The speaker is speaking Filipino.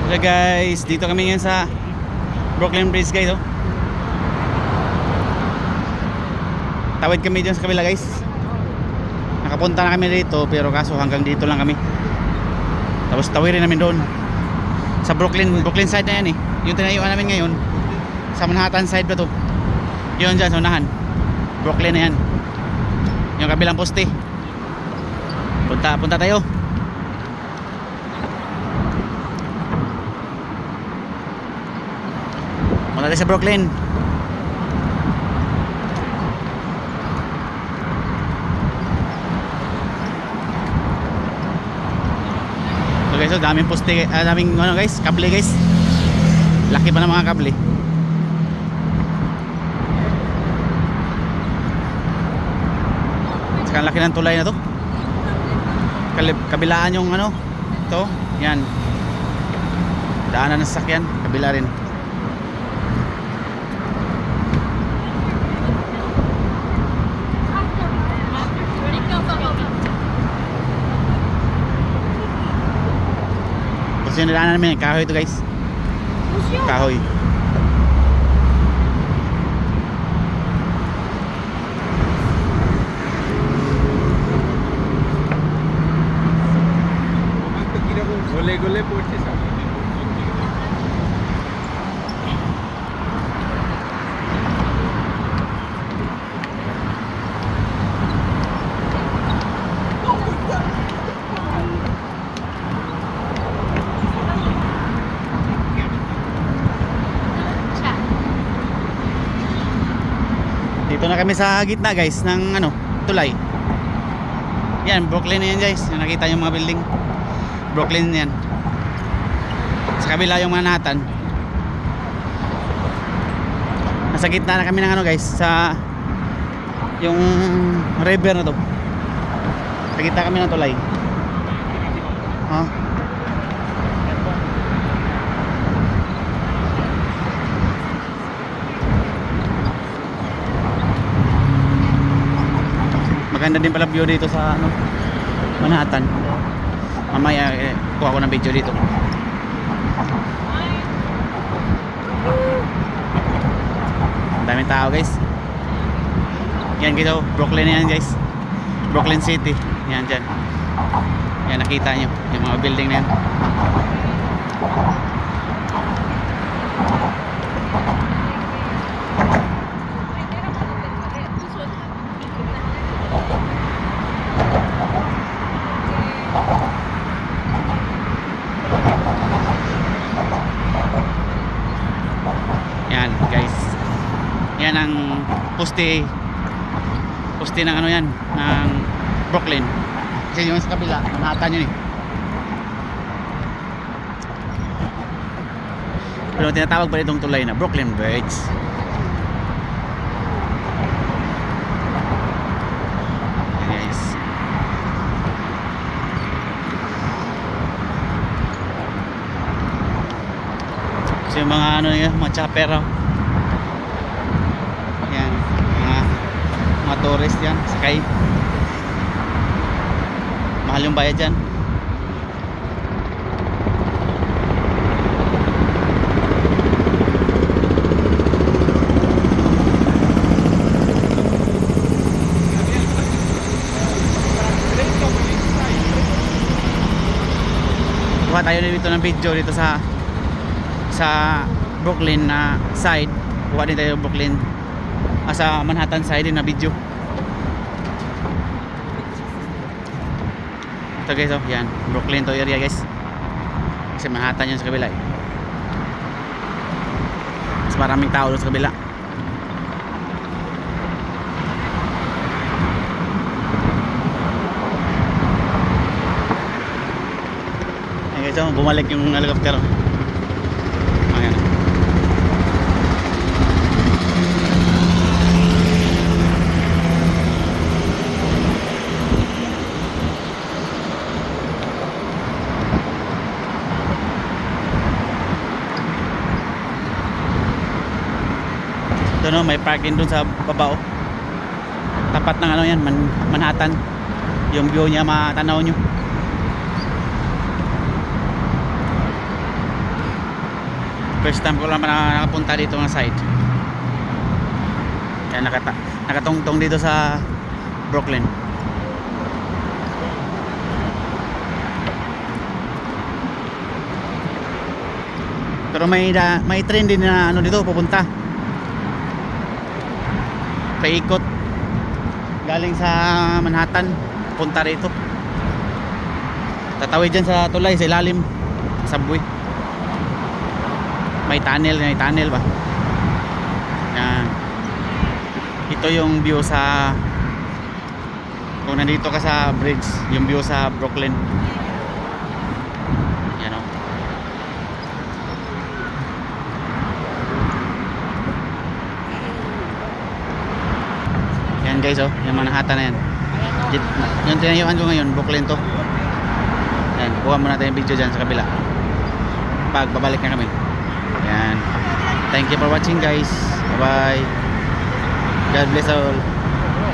Hello guys, dito kami ngayon sa Brooklyn Bridge guys, oh. Tawid kami dyan sa kabila guys. Nakapunta na kami dito pero kaso hanggang dito lang kami. Tapos tawirin namin doon sa Brooklyn side na yan eh. Yung tinayuan namin ngayon sa Manhattan side ba to? Yun dyan sa unahan, Brooklyn na yan. Yung kabilang poste. Punta tayo. Punta tayo sa Brooklyn. So guys, so daming poste, daming ano guys, kable guys. Laki pa ng mga kable. Saka laki ng tulay na to. Kabilaan yung ano, to, yan. Daanan ng sasakyan, kabila rin. Tapos yung daanan namin, kahoy to guys. Kahoy. গলে পড়ছে সব। Dito na kami sa gitna guys ng ano, tulay. Yan, Brooklyn na yan guys. Yung nakita yung mga building, Brooklyn yan. Sa kabila yung Manhattan. Nasa gitna na kami ng ano guys, sa yung river na to. Sa gitna kami ng tulay. Oh. Maganda din pala view dito sa ano, Manhattan. Mamaya kuha ko ng video dito. Daming tao guys. Yan dito, Brooklyn na yan guys. Brooklyn City. Yan dyan. Yan nakita nyo yung mga building na yan. Yan guys, yan ang poste ng ano yan, ng Brooklyn. Kasi yung sa kabila, Manhattan yun eh. Pero tinatawag pa itong tulay na Brooklyn Bridge. Yan guys. So yung mga ano yan, mga chopper, oh. Yan, mga tourist yan, sakay. Mahal yung bayad dyan. Kuha tayo dito ng video dito sa Brooklyn na side. Kuha din tayo Brooklyn sa Manhattan side din na video. Ito guys, oh, yan Brooklyn to area guys. Kasi Manhattan yun sa kabila eh. Mas maraming tao doon sa kabila. Ayan guys, oh, bumalik yung helicopter. Ayan. Ito no, may parking dun sa baba, oh. Tapat ng ano yan, Manhattan. Yung view niya matanaw nyo. First time ko lang nakapunta dito ng side. Kaya nakatungtong dito sa Brooklyn. Pero may train din na ano dito pupunta. Paikot galing sa Manhattan punta rito. Tatawid dyan sa tulay sa ilalim subway. May tunnel ba? Yan. Ito yung view sa kung nandito ka sa bridge, yung view sa Brooklyn. Yan o. Yan guys oh, yung Manhattan na yan. Yung tinayuan ko ngayon, Brooklyn to. Yan, kuha muna natin yung video dyan sa kabila. Pag babalik na kami. Yan. Thank you for watching guys. Bye bye. God bless all.